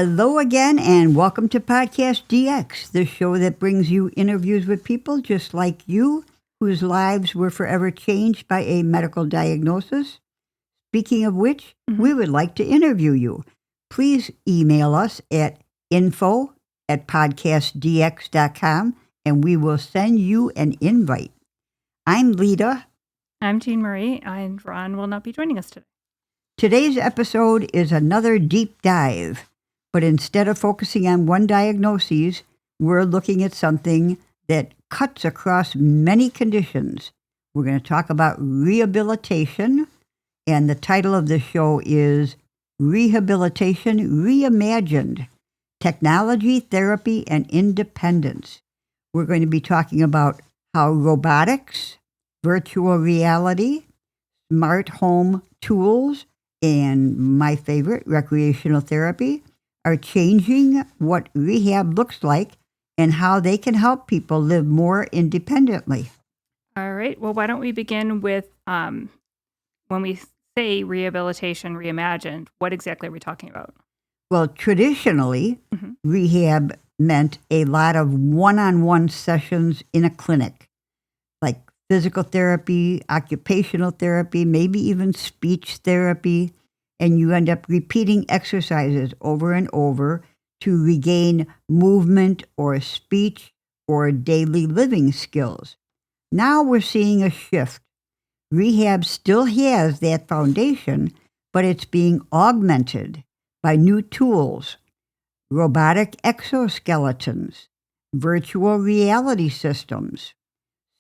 Hello again, and welcome to PodcastDX, the show that brings you interviews with people just like you, whose lives were forever changed by a medical diagnosis. Speaking of which, we would like to interview you. Please email us at info@podcastdx.com, and we will send you an invite. I'm Lita. I'm Jean Marie, and Ron will not be joining us today. Today's episode is another deep dive. But instead of focusing on one diagnosis, we're looking at something that cuts across many conditions. We're going to talk about rehabilitation, and the title of the show is Rehabilitation Reimagined, Technology, Therapy, and Independence. We're going to be talking about how robotics, virtual reality, smart home tools, and my favorite, recreational therapy, are changing what rehab looks like and how they can help people live more independently. All right. Well, why don't we begin with when we say rehabilitation reimagined, what exactly are we talking about? Well, traditionally, rehab meant a lot of one-on-one sessions in a clinic, like physical therapy, occupational therapy, maybe even speech therapy. And you end up repeating exercises over and over to regain movement or speech or daily living skills. Now we're seeing a shift. Rehab still has that foundation, but it's being augmented by new tools, robotic exoskeletons, virtual reality systems,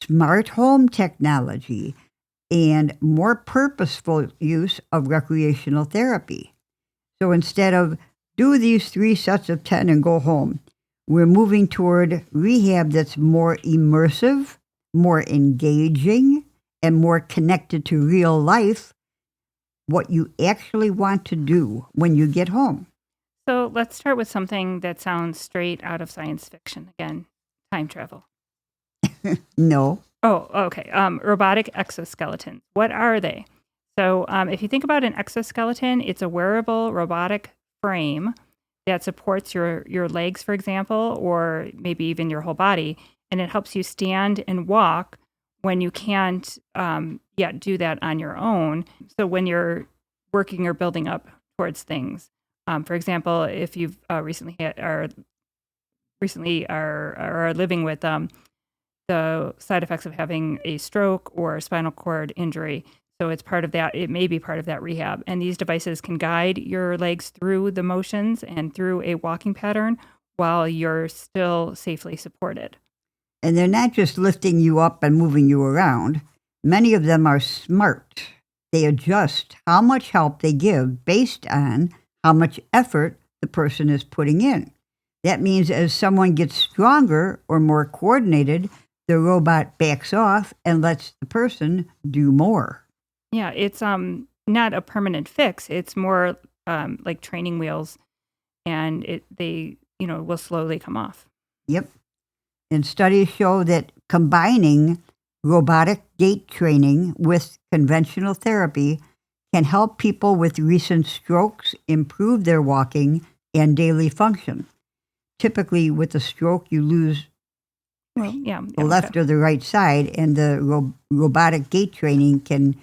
smart home technology, and more purposeful use of recreational therapy. So instead of do these 3 sets of 10 and go home, we're moving toward rehab that's more immersive, more engaging, and more connected to real life, what you actually want to do when you get home. So let's start with something that sounds straight out of science fiction. Again, time travel. No. Oh, okay. Robotic exoskeletons. What are they? So if you think about an exoskeleton, it's a wearable robotic frame that supports your legs, for example, or maybe even your whole body. And it helps you stand and walk when you can't yet do that on your own. So when you're working or building up towards things. For example, if you've recently are living with the side effects of having a stroke or a spinal cord injury. So it's part of that. It may be part of that rehab. And these devices can guide your legs through the motions and through a walking pattern while you're still safely supported. And they're not just lifting you up and moving you around. Many of them are smart. They adjust how much help they give based on how much effort the person is putting in. That means as someone gets stronger or more coordinated, the robot backs off and lets the person do more. Yeah, it's not a permanent fix. It's more like training wheels, and they will slowly come off. Yep. And studies show that combining robotic gait training with conventional therapy can help people with recent strokes improve their walking and daily function. Typically, with a stroke, you lose the left or the right side, and the robotic gait training can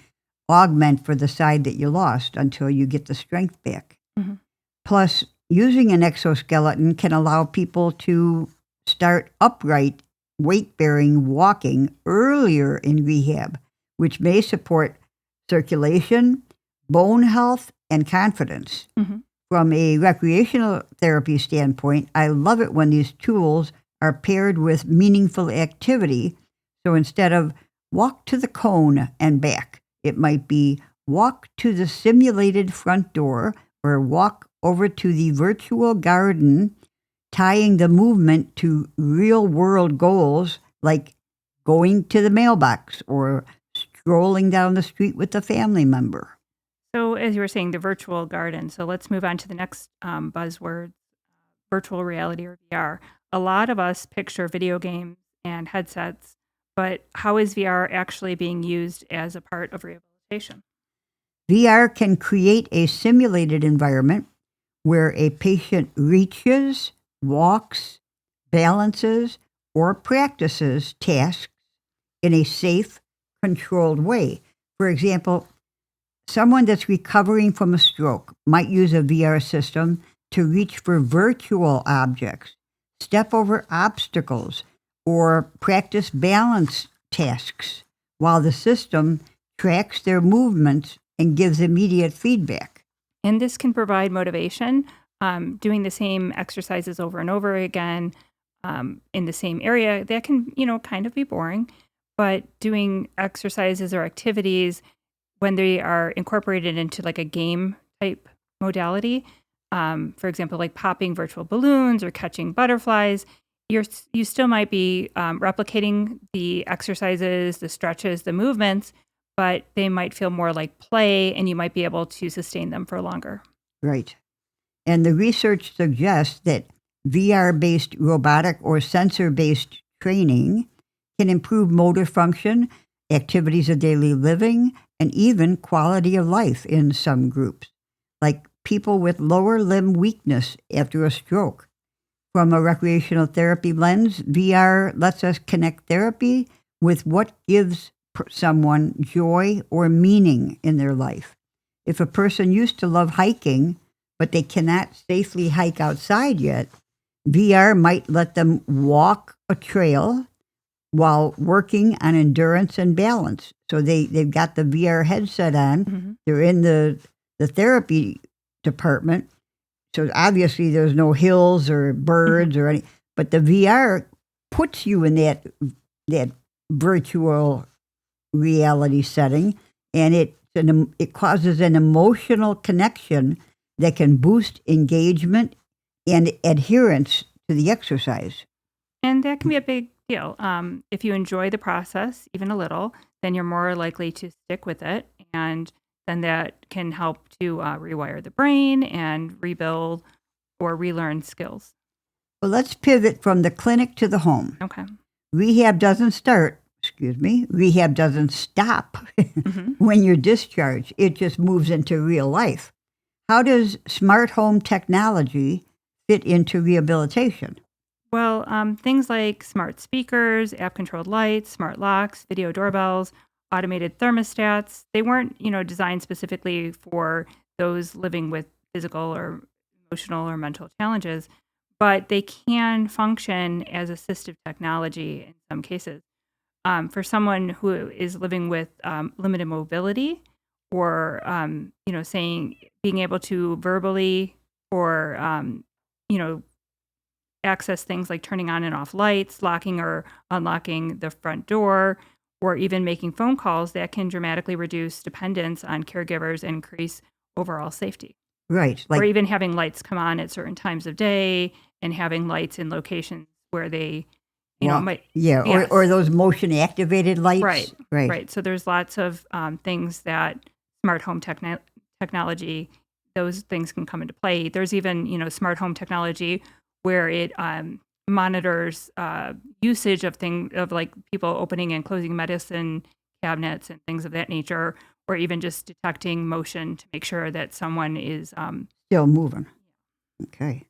augment for the side that you lost until you get the strength back. Mm-hmm. Plus, using an exoskeleton can allow people to start upright, weight-bearing walking earlier in rehab, which may support circulation, bone health, and confidence. Mm-hmm. From a recreational therapy standpoint, I love it when these tools are paired with meaningful activity. So instead of walk to the cone and back, it might be walk to the simulated front door or walk over to the virtual garden, tying the movement to real-world goals like going to the mailbox or strolling down the street with a family member. So as you were saying, the virtual garden. So let's move on to the next buzzword, virtual reality or VR. A lot of us picture video games and headsets, but how is VR actually being used as a part of rehabilitation? VR can create a simulated environment where a patient reaches, walks, balances, or practices tasks in a safe, controlled way. For example, someone that's recovering from a stroke might use a VR system to reach for virtual objects, step over obstacles, or practice balance tasks while the system tracks their movements and gives immediate feedback. And this can provide motivation. Doing the same exercises over and over again in the same area, that can, kind of be boring. But doing exercises or activities when they are incorporated into like a game type modality, for example, like popping virtual balloons or catching butterflies, you still might be replicating the exercises, the stretches, the movements, but they might feel more like play, and you might be able to sustain them for longer. Right. And the research suggests that VR-based robotic or sensor-based training can improve motor function, activities of daily living, and even quality of life in some groups, like people with lower limb weakness after a stroke. From a recreational therapy lens, VR lets us connect therapy with what gives someone joy or meaning in their life. If a person used to love hiking, but they cannot safely hike outside yet, VR might let them walk a trail while working on endurance and balance. So they've got the VR headset on. Mm-hmm. They're in the therapy department. So obviously there's no hills or birds or any, but the VR puts you in that virtual reality setting, and it causes an emotional connection that can boost engagement and adherence to the exercise. And that can be a big deal. If you enjoy the process even a little, then you're more likely to stick with it, and then that can help to rewire the brain and rebuild or relearn skills. Well, let's pivot from the clinic to the home. Okay. Rehab doesn't stop mm-hmm. when you're discharged. It just moves into real life. How does smart home technology fit into rehabilitation? Well, things like smart speakers, app-controlled lights, smart locks, video doorbells, automated thermostats, they weren't, designed specifically for those living with physical or emotional or mental challenges, but they can function as assistive technology in some cases. For someone who is living with limited mobility or, being able to verbally or, access things like turning on and off lights, locking or unlocking the front door, or even making phone calls, that can dramatically reduce dependence on caregivers and increase overall safety. Right. Or even having lights come on at certain times of day and having lights in locations where they, might. Yeah, yes. or those motion activated lights. Right. So there's lots of things that smart home technology, those things can come into play. There's even, smart home technology where it monitors usage of like people opening and closing medicine cabinets and things of that nature, or even just detecting motion to make sure that someone is still moving. Okay.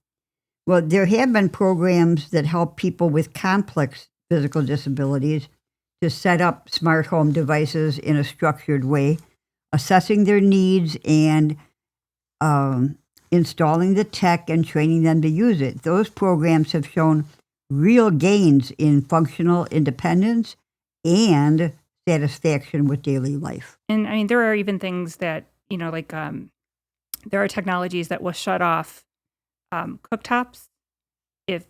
Well, there have been programs that help people with complex physical disabilities to set up smart home devices in a structured way, assessing their needs and installing the tech and training them to use it. Those programs have shown real gains in functional independence and satisfaction with daily life. And there are even things that, there are technologies that will shut off cooktops if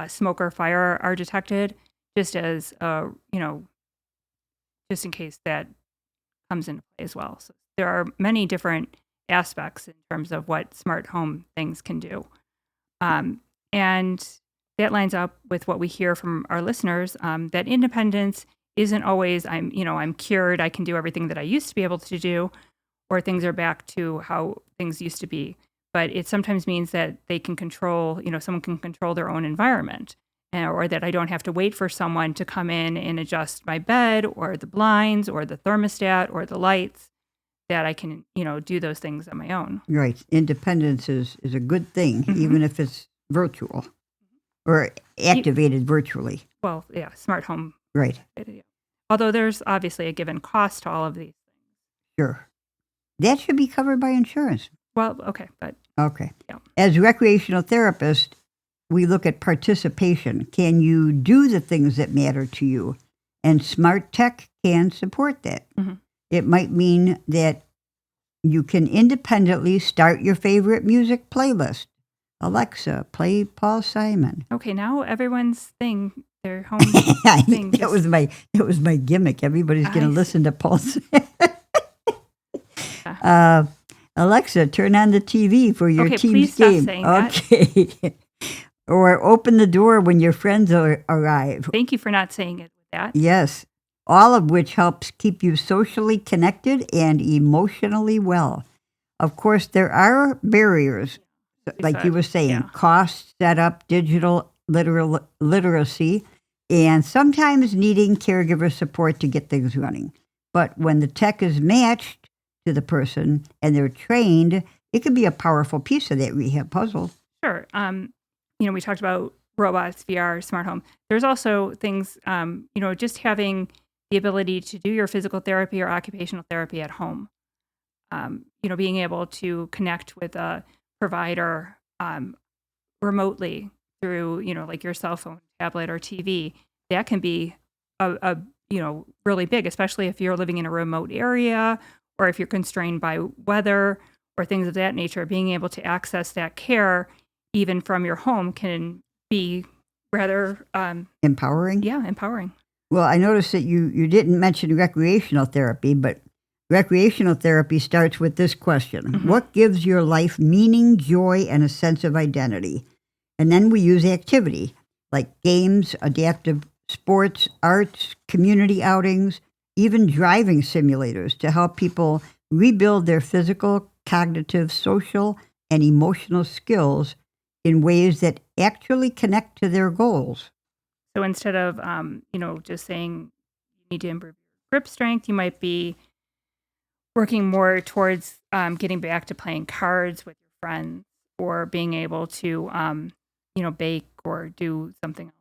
smoke or fire are detected, just as, just in case that comes into play as well. So there are many different aspects in terms of what smart home things can do. And that lines up with what we hear from our listeners, that independence isn't always, I'm cured, I can do everything that I used to be able to do, or things are back to how things used to be. But it sometimes means that they can control, someone can control their own environment, or that I don't have to wait for someone to come in and adjust my bed or the blinds or the thermostat or the lights. that I can, do those things on my own. Right. Independence is a good thing, even if it's virtual or activated virtually. Well, yeah, smart home. Right. Although there's obviously a given cost to all of these things. Sure. That should be covered by insurance. Well, okay, but Okay. yeah. As recreational therapists, we look at participation. Can you do the things that matter to you? And smart tech can support that. It might mean that you can independently start your favorite music playlist. Alexa, play Paul Simon. Okay, now everyone's their home thing. That was my gimmick. Everybody's going to listen to Paul Simon. Alexa, turn on the TV for your team's game. Stop saying that. Or open the door when your friends arrive. Thank you for not saying it with that. Yes. All of which helps keep you socially connected and emotionally well. Of course, there are barriers, like you were saying, cost, setup, digital literacy, and sometimes needing caregiver support to get things running. But when the tech is matched to the person and they're trained, it can be a powerful piece of that rehab puzzle. Sure. We talked about robots, VR, smart home. There's also things, just having the ability to do your physical therapy or occupational therapy at home. Being able to connect with a provider remotely through, like your cell phone, tablet, or TV. That can be a really big, especially if you're living in a remote area or if you're constrained by weather or things of that nature. Being able to access that care even from your home can be rather empowering. Yeah, empowering. Well, I noticed that you didn't mention recreational therapy, but recreational therapy starts with this question. What gives your life meaning, joy, and a sense of identity? And then we use activity like games, adaptive sports, arts, community outings, even driving simulators to help people rebuild their physical, cognitive, social, and emotional skills in ways that actually connect to their goals. So instead of, just saying you need to improve your grip strength, you might be working more towards getting back to playing cards with your friends or being able to, bake or do something else.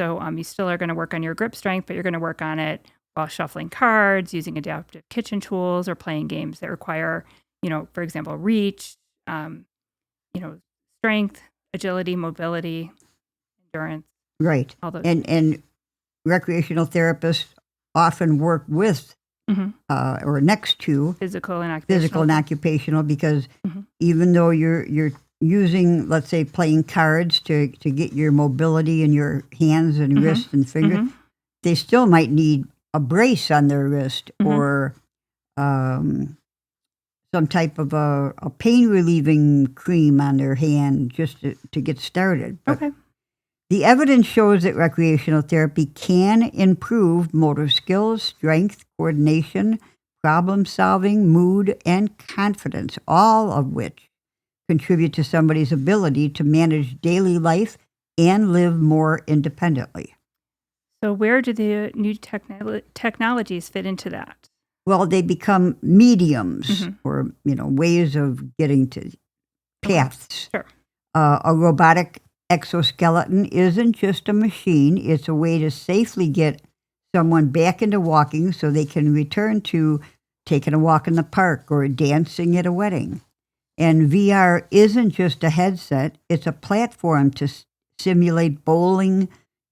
So you still are going to work on your grip strength, but you're going to work on it while shuffling cards, using adaptive kitchen tools, or playing games that require, for example, reach, strength, agility, mobility, endurance. Right. And recreational therapists often work with or next to physical and occupational because even though you're using, let's say, playing cards to get your mobility in your hands and wrists and fingers, they still might need a brace on their wrist or some type of a pain relieving cream on their hand just to get started. But the evidence shows that recreational therapy can improve motor skills, strength, coordination, problem solving, mood, and confidence, all of which contribute to somebody's ability to manage daily life and live more independently. So where do the new technologies fit into that? Well, they become mediums or, ways of getting to paths. Sure. A robotic exoskeleton isn't just a machine. It's a way to safely get someone back into walking so they can return to taking a walk in the park or dancing at a wedding. And VR isn't just a headset. It's a platform to simulate bowling,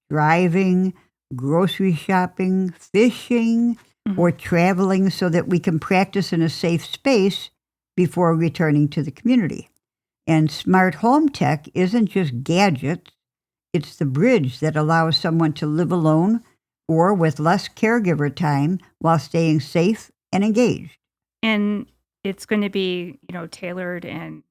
driving, grocery shopping, fishing, or traveling so that we can practice in a safe space before returning to the community. And smart home tech isn't just gadgets. It's the bridge that allows someone to live alone or with less caregiver time while staying safe and engaged. And it's going to be, tailored and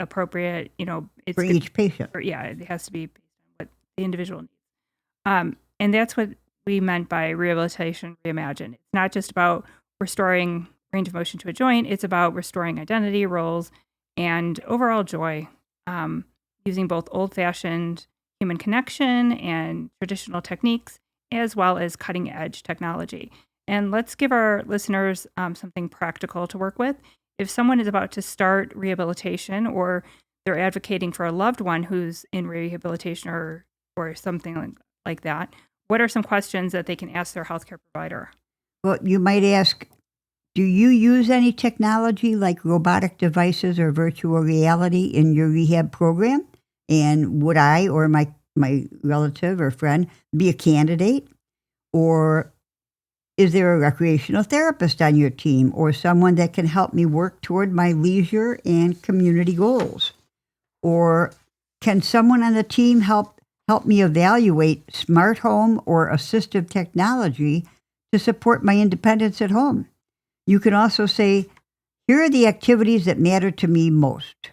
appropriate, it's for each patient. It has to be based on what the individual needs. And that's what we meant by Rehabilitation Reimagined. It's not just about restoring range of motion to a joint. It's about restoring identity, roles, and overall joy, using both old-fashioned human connection and traditional techniques, as well as cutting-edge technology. And let's give our listeners something practical to work with. If someone is about to start rehabilitation or they're advocating for a loved one who's in rehabilitation or something like that, what are some questions that they can ask their healthcare provider? Well, you might ask, do you use any technology like robotic devices or virtual reality in your rehab program? And would I or my relative or friend be a candidate? Or is there a recreational therapist on your team or someone that can help me work toward my leisure and community goals? Or can someone on the team help me evaluate smart home or assistive technology to support my independence at home? You can also say, here are the activities that matter to me most: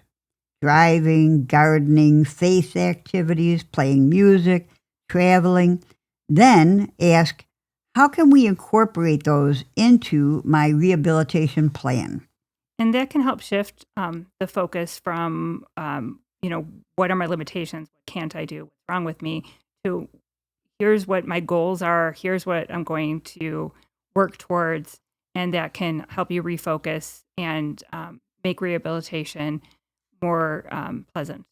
driving, gardening, faith activities, playing music, traveling. Then ask, how can we incorporate those into my rehabilitation plan? And that can help shift the focus from, what are my limitations? What can't I do? What's wrong with me? To here's what my goals are. Here's what I'm going to work towards. And that can help you refocus and make rehabilitation more pleasant.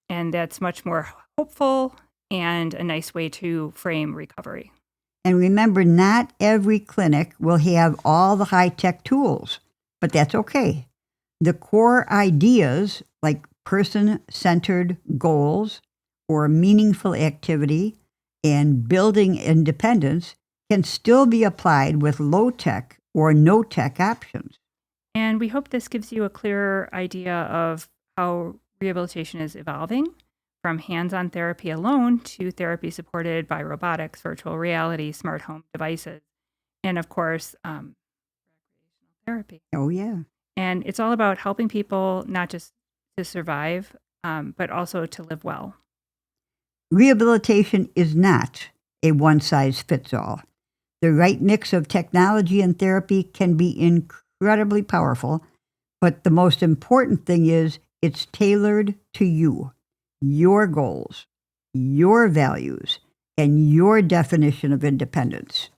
And that's much more hopeful and a nice way to frame recovery. And remember, not every clinic will have all the high-tech tools, but that's okay. The core ideas like person-centered goals or meaningful activity and building independence can still be applied with low-tech or no-tech options. And we hope this gives you a clearer idea of how rehabilitation is evolving from hands-on therapy alone to therapy supported by robotics, virtual reality, smart home devices, and of course, recreational therapy. Oh, yeah. And it's all about helping people not just to survive, but also to live well. Rehabilitation is not a one-size-fits-all. The right mix of technology and therapy can be incredibly powerful, but the most important thing is it's tailored to you, your goals, your values, and your definition of independence.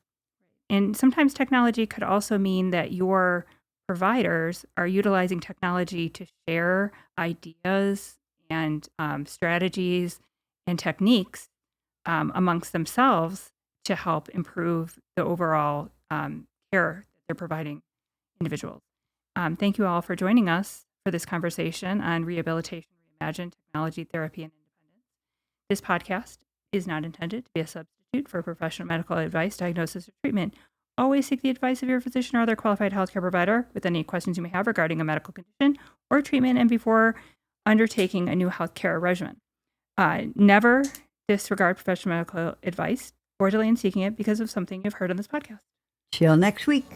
And sometimes technology could also mean that your providers are utilizing technology to share ideas and strategies and techniques amongst themselves to help improve the overall care that they're providing individuals. Thank you all for joining us for this conversation on rehabilitation, reimagined technology, therapy, and independence. This podcast is not intended to be a substitute for professional medical advice, diagnosis, or treatment. Always seek the advice of your physician or other qualified healthcare provider with any questions you may have regarding a medical condition or treatment and before undertaking a new healthcare regimen. Never disregard professional medical advice or delay in seeking it because of something you've heard on this podcast. Till next week.